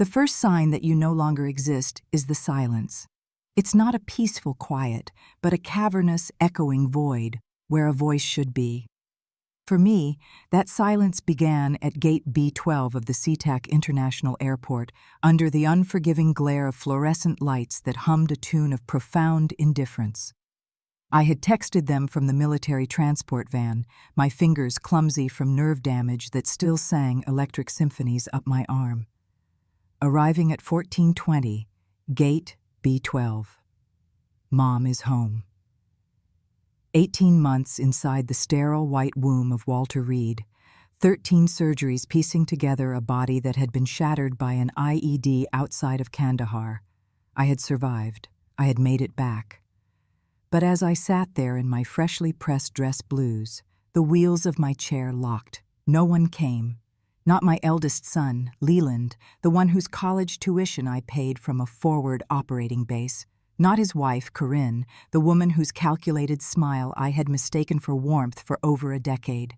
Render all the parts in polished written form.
The first sign that you no longer exist is the silence. It's not a peaceful quiet, but a cavernous, echoing void where a voice should be. For me, that silence began at Gate B12 of the SeaTac International Airport under the unforgiving glare of fluorescent lights that hummed a tune of profound indifference. I had texted them from the military transport van, my fingers clumsy from nerve damage that still sang electric symphonies up my arm. Arriving at 1420, Gate B12. Mom is home. 18 months inside the sterile white womb of Walter Reed, 13 surgeries piecing together a body that had been shattered by an IED outside of Kandahar. I had survived. I had made it back. But as I sat there in my freshly pressed dress blues, the wheels of my chair locked. No one came. Not my eldest son, Leland, the one whose college tuition I paid from a forward operating base. Not his wife, Corinne, the woman whose calculated smile I had mistaken for warmth for over a decade.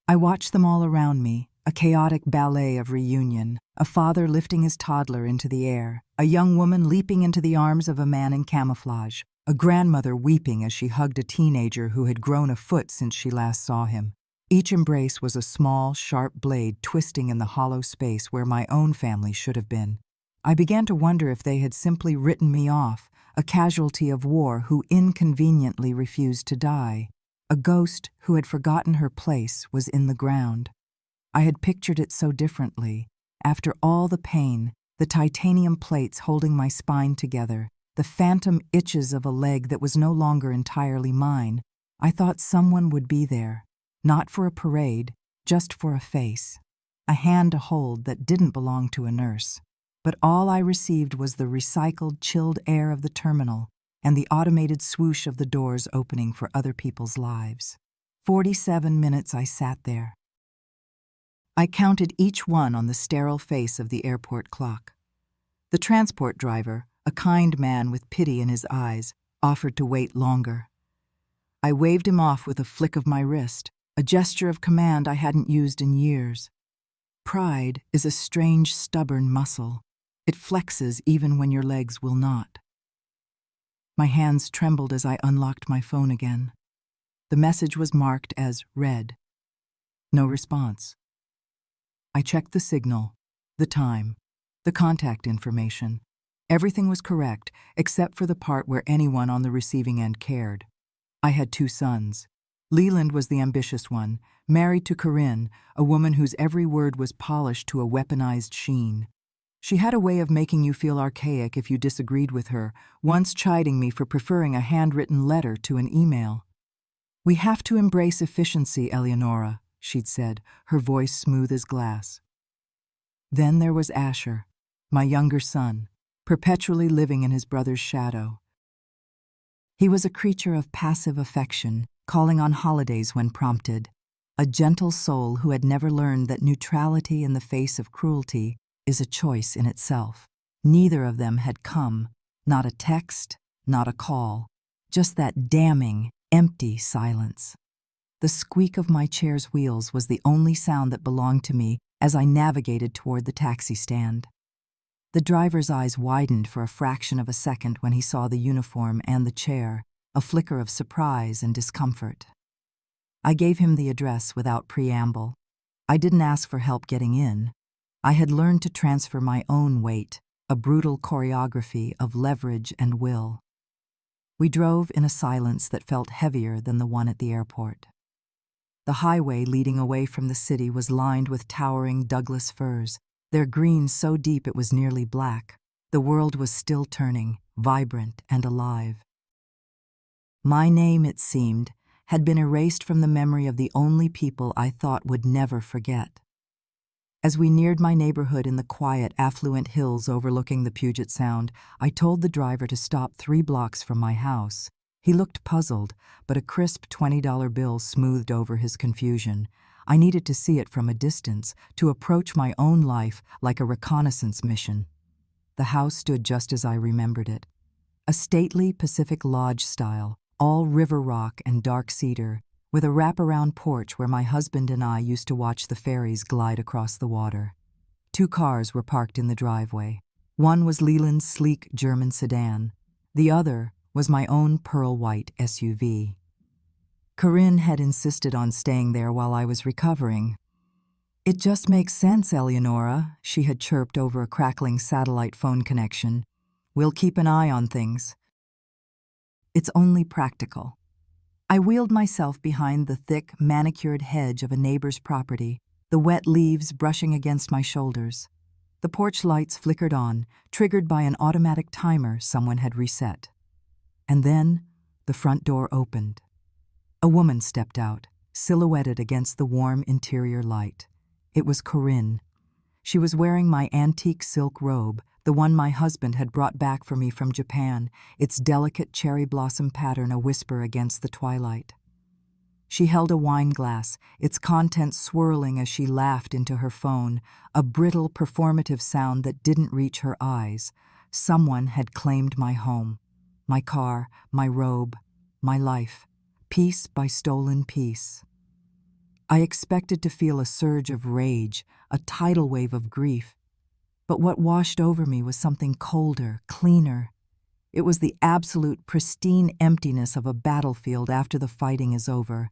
I watched them all around me, a chaotic ballet of reunion, a father lifting his toddler into the air, a young woman leaping into the arms of a man in camouflage, a grandmother weeping as she hugged a teenager who had grown a foot since she last saw him. Each embrace was a small, sharp blade twisting in the hollow space where my own family should have been. I began to wonder if they had simply written me off, a casualty of war who inconveniently refused to die. A ghost who had forgotten her place was in the ground. I had pictured it so differently. After all the pain, the titanium plates holding my spine together, the phantom itches of a leg that was no longer entirely mine, I thought someone would be there. Not for a parade, just for a face. A hand to hold that didn't belong to a nurse. But all I received was the recycled, chilled air of the terminal and the automated swoosh of the doors opening for other people's lives. 47 minutes I sat there. I counted each one on the sterile face of the airport clock. The transport driver, a kind man with pity in his eyes, offered to wait longer. I waved him off with a flick of my wrist, a gesture of command I hadn't used in years. Pride is a strange, stubborn muscle. It flexes even when your legs will not. My hands trembled as I unlocked my phone again. The message was marked as read. No response. I checked the signal, the time, the contact information. Everything was correct, except for the part where anyone on the receiving end cared. I had 2 sons. Leland was the ambitious one, married to Corinne, a woman whose every word was polished to a weaponized sheen. She had a way of making you feel archaic if you disagreed with her, once chiding me for preferring a handwritten letter to an email. "We have to embrace efficiency, Eleonora," she'd said, her voice smooth as glass. Then there was Asher, my younger son, perpetually living in his brother's shadow. He was a creature of passive affection, calling on holidays when prompted, a gentle soul who had never learned that neutrality in the face of cruelty is a choice in itself. Neither of them had come, not a text, not a call, just that damning, empty silence. The squeak of my chair's wheels was the only sound that belonged to me as I navigated toward the taxi stand. The driver's eyes widened for a fraction of a second when he saw the uniform and the chair, a flicker of surprise and discomfort. I gave him the address without preamble. I didn't ask for help getting in. I had learned to transfer my own weight, a brutal choreography of leverage and will. We drove in a silence that felt heavier than the one at the airport. The highway leading away from the city was lined with towering Douglas firs, their green so deep it was nearly black. The world was still turning, vibrant and alive. My name, it seemed, had been erased from the memory of the only people I thought would never forget. As we neared my neighborhood in the quiet, affluent hills overlooking the Puget Sound, I told the driver to stop 3 blocks from my house. He looked puzzled, but a crisp $20 bill smoothed over his confusion. I needed to see it from a distance, to approach my own life like a reconnaissance mission. The house stood just as I remembered it. A stately Pacific Lodge style, all river rock and dark cedar, with a wraparound porch where my husband and I used to watch the ferries glide across the water. Two cars were parked in the driveway. One was Leland's sleek German sedan. The other was my own pearl-white SUV. Corinne had insisted on staying there while I was recovering. "It just makes sense, Eleonora," she had chirped over a crackling satellite phone connection. "We'll keep an eye on things." It's only practical. I wheeled myself behind the thick, manicured hedge of a neighbor's property, the wet leaves brushing against my shoulders. The porch lights flickered on, triggered by an automatic timer someone had reset. And then the front door opened. A woman stepped out, silhouetted against the warm interior light. It was Corinne. She was wearing my antique silk robe, the one my husband had brought back for me from Japan, its delicate cherry blossom pattern a whisper against the twilight. She held a wine glass, its contents swirling as she laughed into her phone, a brittle, performative sound that didn't reach her eyes. Someone had claimed my home, my car, my robe, my life, piece by stolen piece. I expected to feel a surge of rage, a tidal wave of grief. But what washed over me was something colder, cleaner. It was the absolute, pristine emptiness of a battlefield after the fighting is over.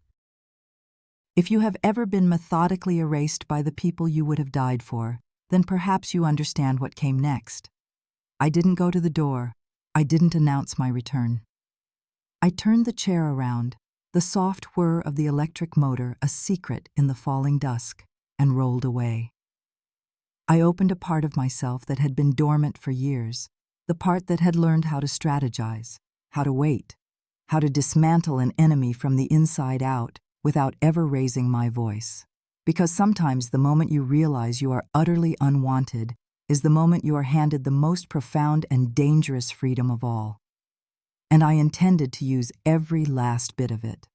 If you have ever been methodically erased by the people you would have died for, then perhaps you understand what came next. I didn't go to the door. I didn't announce my return. I turned the chair around, the soft whir of the electric motor a secret in the falling dusk, and rolled away. I opened a part of myself that had been dormant for years, the part that had learned how to strategize, how to wait, how to dismantle an enemy from the inside out without ever raising my voice. Because sometimes the moment you realize you are utterly unwanted is the moment you are handed the most profound and dangerous freedom of all. And I intended to use every last bit of it.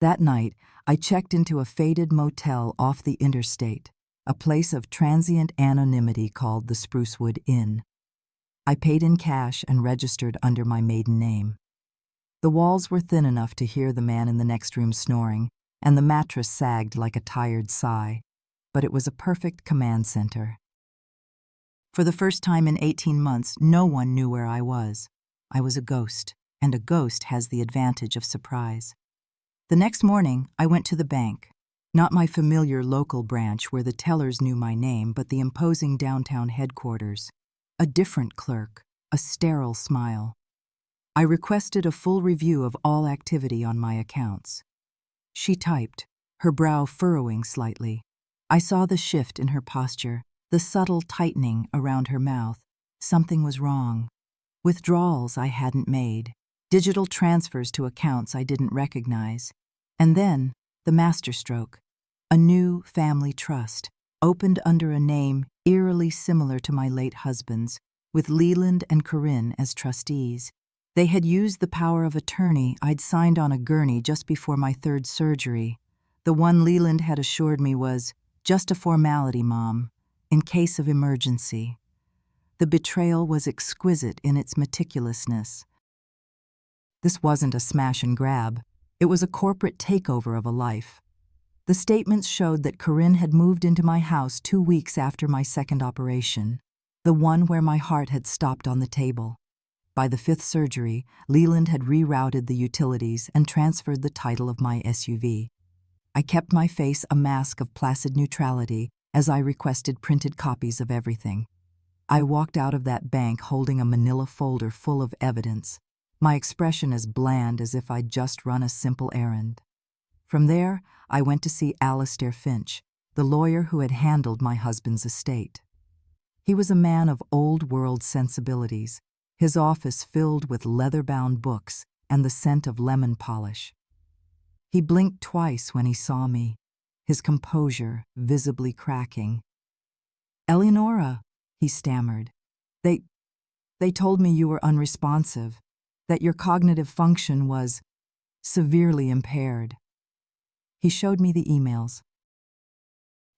That night, I checked into a faded motel off the interstate, a place of transient anonymity called the Sprucewood Inn. I paid in cash and registered under my maiden name. The walls were thin enough to hear the man in the next room snoring, and the mattress sagged like a tired sigh, but it was a perfect command center. For the first time in 18 months, no one knew where I was. I was a ghost, and a ghost has the advantage of surprise. The next morning, I went to the bank. Not my familiar local branch where the tellers knew my name, but the imposing downtown headquarters. A different clerk, a sterile smile. I requested a full review of all activity on my accounts. She typed, her brow furrowing slightly. I saw the shift in her posture, the subtle tightening around her mouth. Something was wrong. Withdrawals I hadn't made, digital transfers to accounts I didn't recognize. And then, the masterstroke, a new family trust, opened under a name eerily similar to my late husband's, with Leland and Corinne as trustees. They had used the power of attorney I'd signed on a gurney just before my third surgery. The one Leland had assured me was, "Just a formality, Mom, in case of emergency." The betrayal was exquisite in its meticulousness. This wasn't a smash and grab. It was a corporate takeover of a life. The statements showed that Corinne had moved into my house 2 weeks after my second operation, the one where my heart had stopped on the table. By the 5th surgery, Leland had rerouted the utilities and transferred the title of my SUV. I kept my face a mask of placid neutrality as I requested printed copies of everything. I walked out of that bank holding a manila folder full of evidence, my expression as bland as if I'd just run a simple errand. From there, I went to see Alistair Finch, the lawyer who had handled my husband's estate. He was a man of old-world sensibilities, his office filled with leather-bound books and the scent of lemon polish. He blinked twice when he saw me, his composure visibly cracking. "Eleonora," he stammered, they told me you were unresponsive, that your cognitive function was severely impaired." He showed me the emails.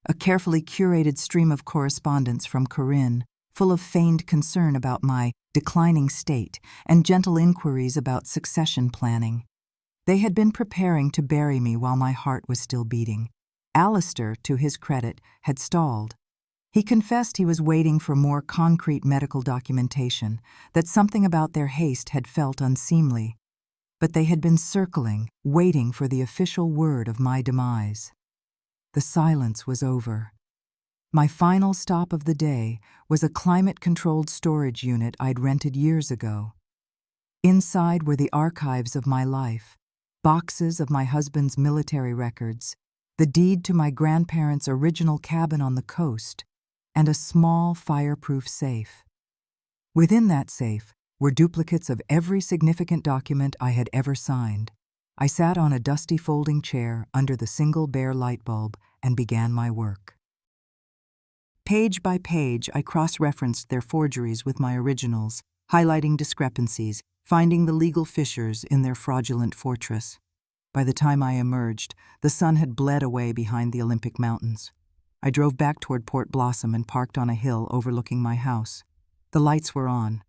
A carefully curated stream of correspondence from Corinne, full of feigned concern about my declining state and gentle inquiries about succession planning. They had been preparing to bury me while my heart was still beating. Alistair, to his credit, had stalled. He confessed he was waiting for more concrete medical documentation, that something about their haste had felt unseemly, but they had been circling, waiting for the official word of my demise. The silence was over. My final stop of the day was a climate-controlled storage unit I'd rented years ago. Inside were the archives of my life, boxes of my husband's military records, the deed to my grandparents' original cabin on the coast, and a small fireproof safe. Within that safe were duplicates of every significant document I had ever signed. I sat on a dusty folding chair under the single bare light bulb and began my work. Page by page, I cross-referenced their forgeries with my originals, highlighting discrepancies, finding the legal fissures in their fraudulent fortress. By the time I emerged, the sun had bled away behind the Olympic Mountains. I drove back toward Port Blossom and parked on a hill overlooking my house. The lights were on.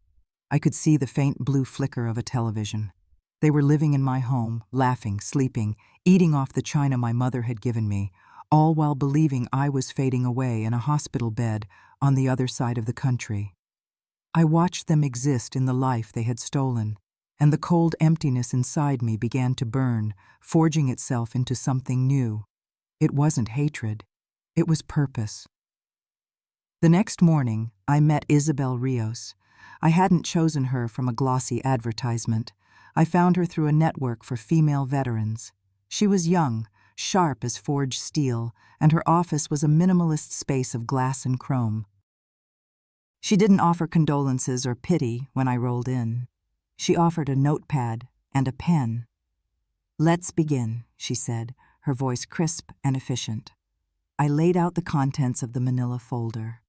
I could see the faint blue flicker of a television. They were living in my home, laughing, sleeping, eating off the china my mother had given me, all while believing I was fading away in a hospital bed on the other side of the country. I watched them exist in the life they had stolen, and the cold emptiness inside me began to burn, forging itself into something new. It wasn't hatred. It was purpose. The next morning, I met Isabel Rios. I hadn't chosen her from a glossy advertisement. I found her through a network for female veterans. She was young, sharp as forged steel, and her office was a minimalist space of glass and chrome. She didn't offer condolences or pity when I rolled in. She offered a notepad and a pen. "Let's begin," she said, her voice crisp and efficient. I laid out the contents of the manila folder.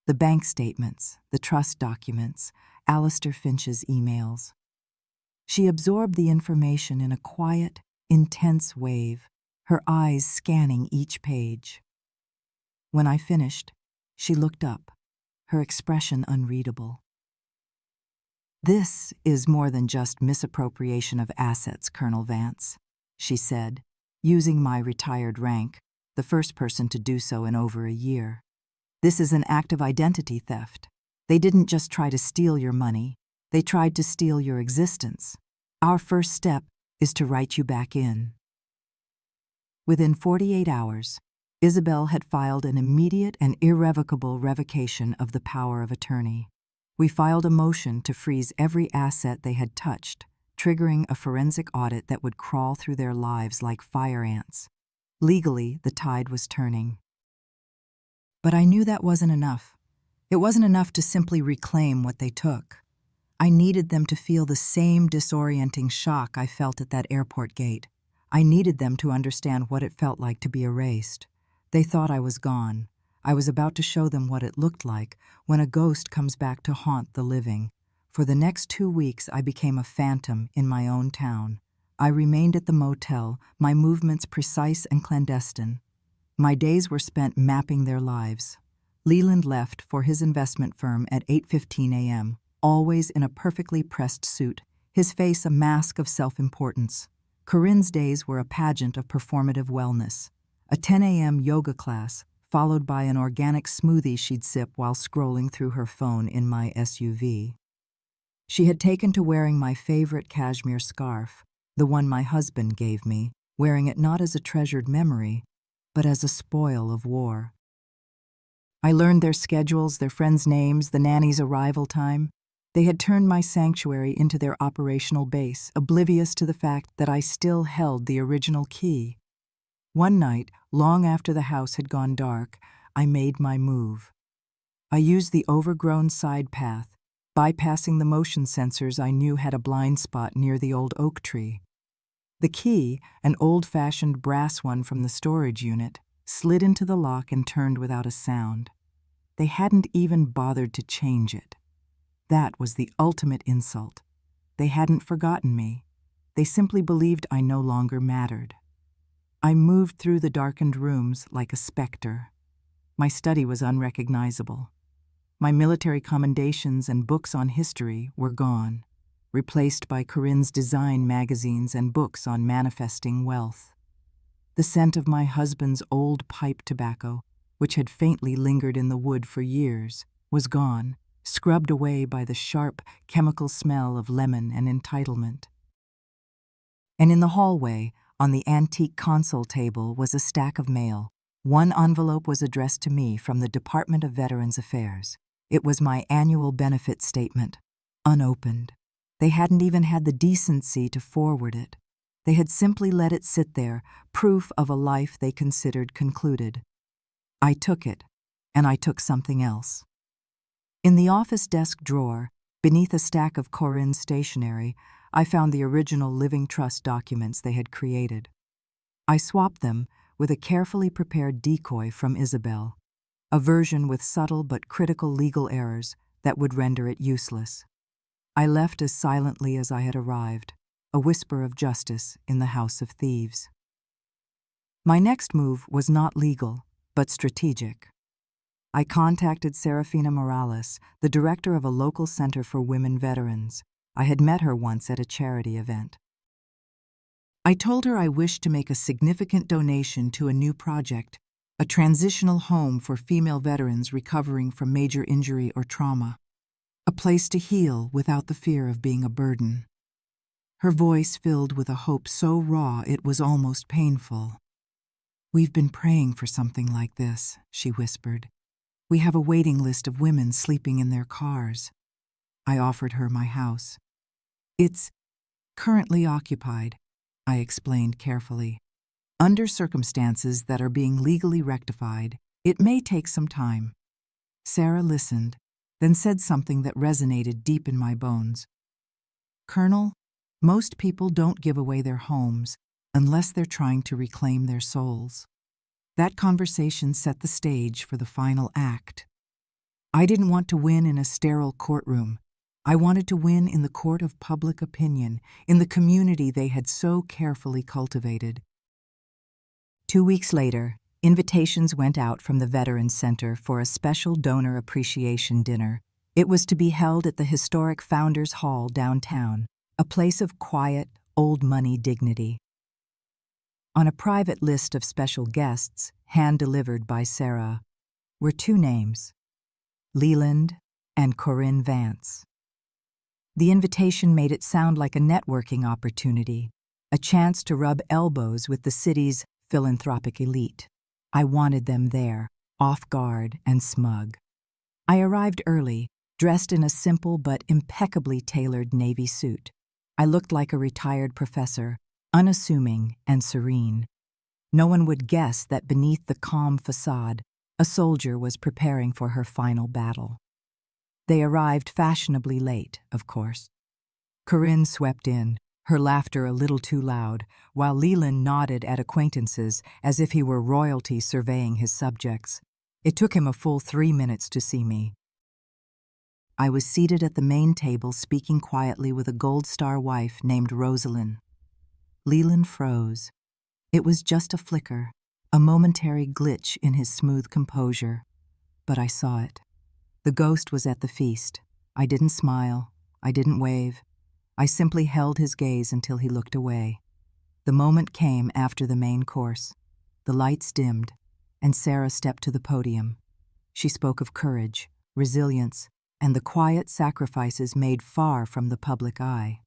The bank statements, the trust documents, Alistair Finch's emails. She absorbed the information in a quiet, intense wave, her eyes scanning each page. When I finished, she looked up, her expression unreadable. "This is more than just misappropriation of assets, Colonel Vance," she said, using my retired rank, the first person to do so in over a year. "This is an act of identity theft. They didn't just try to steal your money, they tried to steal your existence. Our first step is to write you back in." Within 48 hours, Isabel had filed an immediate and irrevocable revocation of the power of attorney. We filed a motion to freeze every asset they had touched, triggering a forensic audit that would crawl through their lives like fire ants. Legally, the tide was turning. But I knew that wasn't enough. It wasn't enough to simply reclaim what they took. I needed them to feel the same disorienting shock I felt at that airport gate. I needed them to understand what it felt like to be erased. They thought I was gone. I was about to show them what it looked like when a ghost comes back to haunt the living. For the next 2 weeks, I became a phantom in my own town. I remained at the motel, my movements precise and clandestine. My days were spent mapping their lives. Leland left for his investment firm at 8:15 a.m., always in a perfectly pressed suit, his face a mask of self-importance. Corinne's days were a pageant of performative wellness. A 10 a.m. yoga class, followed by an organic smoothie she'd sip while scrolling through her phone in my SUV. She had taken to wearing my favorite cashmere scarf, the one my husband gave me, wearing it not as a treasured memory, but as a spoil of war. I learned their schedules, their friends' names, the nanny's arrival time. They had turned my sanctuary into their operational base, oblivious to the fact that I still held the original key. One night, long after the house had gone dark, I made my move. I used the overgrown side path, bypassing the motion sensors I knew had a blind spot near the old oak tree. The key, an old-fashioned brass one from the storage unit, slid into the lock and turned without a sound. They hadn't even bothered to change it. That was the ultimate insult. They hadn't forgotten me. They simply believed I no longer mattered. I moved through the darkened rooms like a specter. My study was unrecognizable. My military commendations and books on history were gone, replaced by Corinne's design magazines and books on manifesting wealth. The scent of my husband's old pipe tobacco, which had faintly lingered in the wood for years, was gone, scrubbed away by the sharp, chemical smell of lemon and entitlement. And in the hallway, on the antique console table, was a stack of mail. One envelope was addressed to me from the Department of Veterans Affairs. It was my annual benefit statement, unopened. They hadn't even had the decency to forward it. They had simply let it sit there, proof of a life they considered concluded. I took it, and I took something else. In the office desk drawer, beneath a stack of Corinne's stationery, I found the original Living Trust documents they had created. I swapped them with a carefully prepared decoy from Isabel, a version with subtle but critical legal errors that would render it useless. I left as silently as I had arrived, a whisper of justice in the house of thieves. My next move was not legal, but strategic. I contacted Serafina Morales, the director of a local center for women veterans. I had met her once at a charity event. I told her I wished to make a significant donation to a new project, a transitional home for female veterans recovering from major injury or trauma, a place to heal without the fear of being a burden. Her voice filled with a hope so raw it was almost painful. "We've been praying for something like this," she whispered. "We have a waiting list of women sleeping in their cars." I offered her my house. "It's currently occupied," I explained carefully. "Under circumstances that are being legally rectified, it may take some time." Sarah listened, then said something that resonated deep in my bones. "Colonel, most people don't give away their homes unless they're trying to reclaim their souls." That conversation set the stage for the final act. I didn't want to win in a sterile courtroom. I wanted to win in the court of public opinion, in the community they had so carefully cultivated. 2 weeks later, invitations went out from the Veterans Center for a special donor appreciation dinner. It was to be held at the historic Founders Hall downtown, a place of quiet, old-money dignity. On a private list of special guests, hand-delivered by Sarah, were 2 names, Leland and Corinne Vance. The invitation made it sound like a networking opportunity, a chance to rub elbows with the city's philanthropic elite. I wanted them there, off guard and smug. I arrived early, dressed in a simple but impeccably tailored navy suit. I looked like a retired professor, unassuming and serene. No one would guess that beneath the calm facade, a soldier was preparing for her final battle. They arrived fashionably late, of course. Corinne swept in, her laughter a little too loud, while Leland nodded at acquaintances as if he were royalty surveying his subjects. It took him a full 3 minutes to see me. I was seated at the main table speaking quietly with a Gold Star wife named Rosalind. Leland froze. It was just a flicker, a momentary glitch in his smooth composure. But I saw it. The ghost was at the feast. I didn't smile. I didn't wave. I simply held his gaze until he looked away. The moment came after the main course. The lights dimmed, and Sarah stepped to the podium. She spoke of courage, resilience, and the quiet sacrifices made far from the public eye.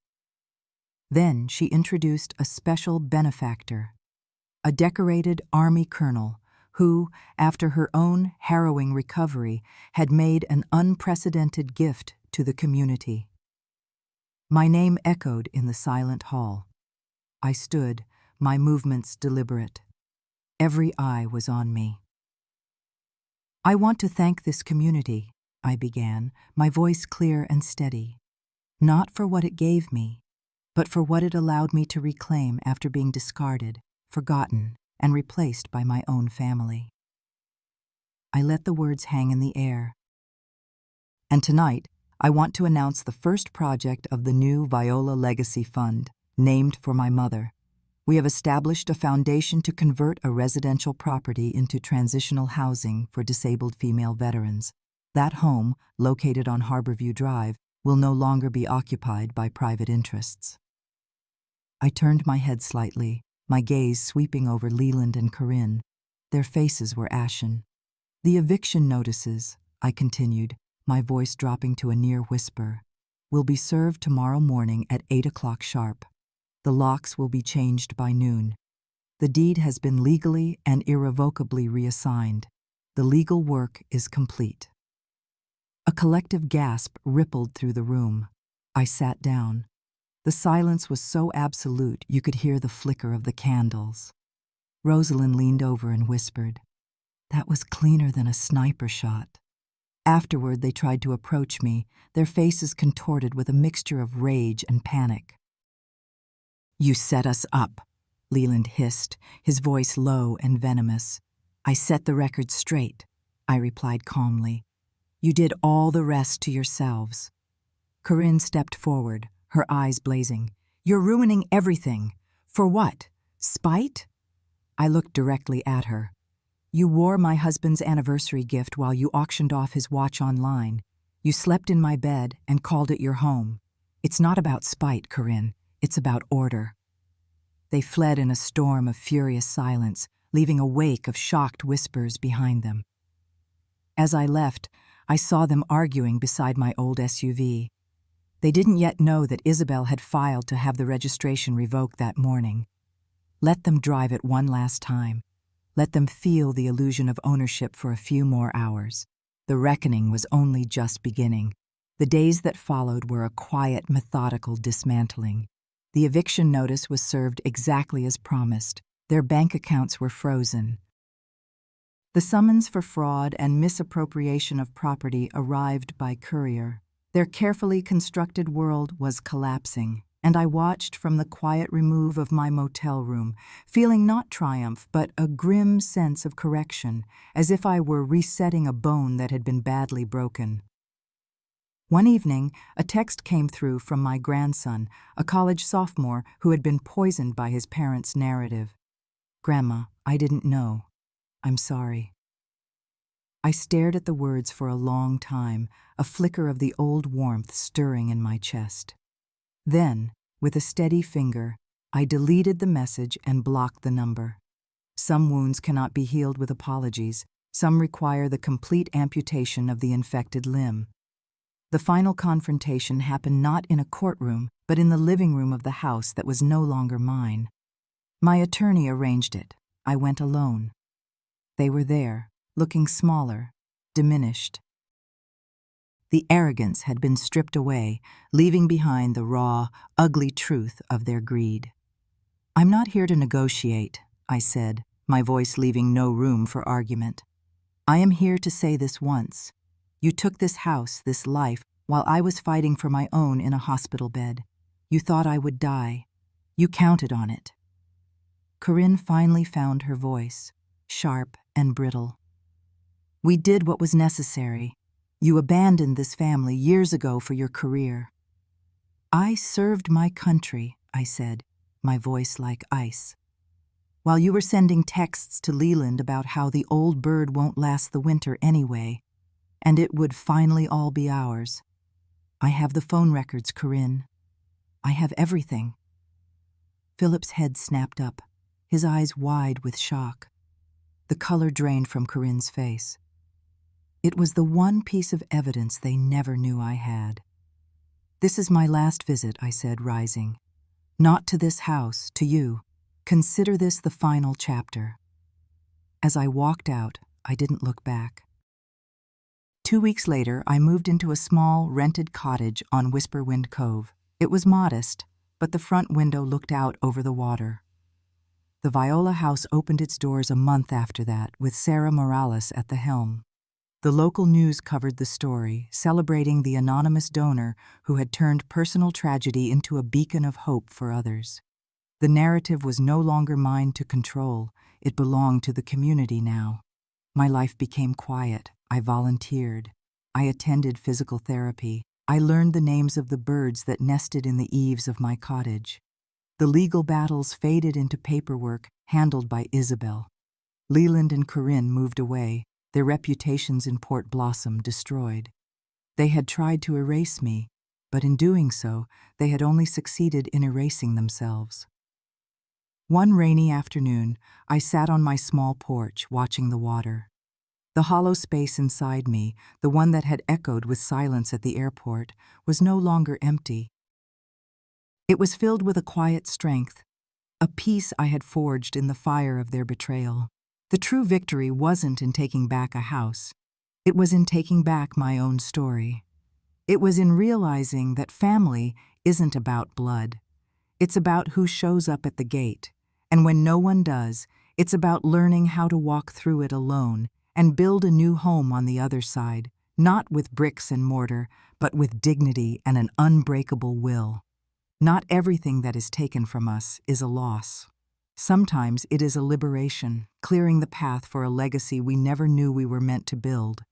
Then she introduced a special benefactor, a decorated Army colonel who, after her own harrowing recovery, had made an unprecedented gift to the community. My name echoed in the silent hall. I stood, my movements deliberate. Every eye was on me. "I want to thank this community," I began, my voice clear and steady. "Not for what it gave me, but for what it allowed me to reclaim after being discarded, forgotten, and replaced by my own family." I let the words hang in the air. And tonight, I want to announce the first project of the new Viola Legacy Fund, named for my mother. We have established a foundation to convert a residential property into transitional housing for disabled female veterans. That home, located on Harborview Drive, will no longer be occupied by private interests. I turned my head slightly, my gaze sweeping over Leland and Corinne. Their faces were ashen. The eviction notices, I continued, my voice dropping to a near whisper, will be served tomorrow morning at 8 o'clock sharp. The locks will be changed by noon. The deed has been legally and irrevocably reassigned. The legal work is complete. A collective gasp rippled through the room. I sat down. The silence was so absolute you could hear the flicker of the candles. Rosalind leaned over and whispered, "That was cleaner than a sniper shot." Afterward, they tried to approach me, their faces contorted with a mixture of rage and panic. "You set us up," Leland hissed, his voice low and venomous. "I set the record straight," I replied calmly. "You did all the rest to yourselves." Corinne stepped forward, her eyes blazing. "You're ruining everything. For what? Spite?" I looked directly at her. "You wore my husband's anniversary gift while you auctioned off his watch online. You slept in my bed and called it your home. It's not about spite, Corinne. It's about order." They fled in a storm of furious silence, leaving a wake of shocked whispers behind them. As I left, I saw them arguing beside my old SUV. They didn't yet know that Isabel had filed to have the registration revoked that morning. Let them drive it one last time. Let them feel the illusion of ownership for a few more hours. The reckoning was only just beginning. The days that followed were a quiet, methodical dismantling. The eviction notice was served exactly as promised. Their bank accounts were frozen. The summons for fraud and misappropriation of property arrived by courier. Their carefully constructed world was collapsing, and I watched from the quiet remove of my motel room, feeling not triumph but a grim sense of correction, as if I were resetting a bone that had been badly broken. One evening, a text came through from my grandson, a college sophomore who had been poisoned by his parents' narrative. "Grandma, I didn't know. I'm sorry." I stared at the words for a long time, a flicker of the old warmth stirring in my chest. Then, with a steady finger, I deleted the message and blocked the number. Some wounds cannot be healed with apologies. Some require the complete amputation of the infected limb. The final confrontation happened not in a courtroom, but in the living room of the house that was no longer mine. My attorney arranged it. I went alone. They were there, looking smaller, diminished. The arrogance had been stripped away, leaving behind the raw, ugly truth of their greed. "I'm not here to negotiate," I said, my voice leaving no room for argument. "I am here to say this once. You took this house, this life, while I was fighting for my own in a hospital bed. You thought I would die. You counted on it." Corinne finally found her voice, sharp and brittle. "We did what was necessary. You abandoned this family years ago for your career." "I served my country," I said, my voice like ice. "While you were sending texts to Leland about how the old bird won't last the winter anyway, and it would finally all be ours. I have the phone records, Corinne. I have everything." Philip's head snapped up, his eyes wide with shock. The color drained from Corinne's face. It was the one piece of evidence they never knew I had. "This is my last visit," I said, rising. "Not to this house, to you. Consider this the final chapter." As I walked out, I didn't look back. 2 weeks later, I moved into a small, rented cottage on Whisperwind Cove. It was modest, but the front window looked out over the water. The Viola House opened its doors a month after that, with Sarah Morales at the helm. The local news covered the story, celebrating the anonymous donor who had turned personal tragedy into a beacon of hope for others. The narrative was no longer mine to control. It belonged to the community now. My life became quiet. I volunteered. I attended physical therapy. I learned the names of the birds that nested in the eaves of my cottage. The legal battles faded into paperwork handled by Isabel. Leland and Corinne moved away, their reputations in Port Blossom destroyed. They had tried to erase me, but in doing so, they had only succeeded in erasing themselves. One rainy afternoon, I sat on my small porch watching the water. The hollow space inside me, the one that had echoed with silence at the airport, was no longer empty. It was filled with a quiet strength, a peace I had forged in the fire of their betrayal. The true victory wasn't in taking back a house. It was in taking back my own story. It was in realizing that family isn't about blood. It's about who shows up at the gate. And when no one does, it's about learning how to walk through it alone and build a new home on the other side, not with bricks and mortar, but with dignity and an unbreakable will. Not everything that is taken from us is a loss. Sometimes it is a liberation, clearing the path for a legacy we never knew we were meant to build.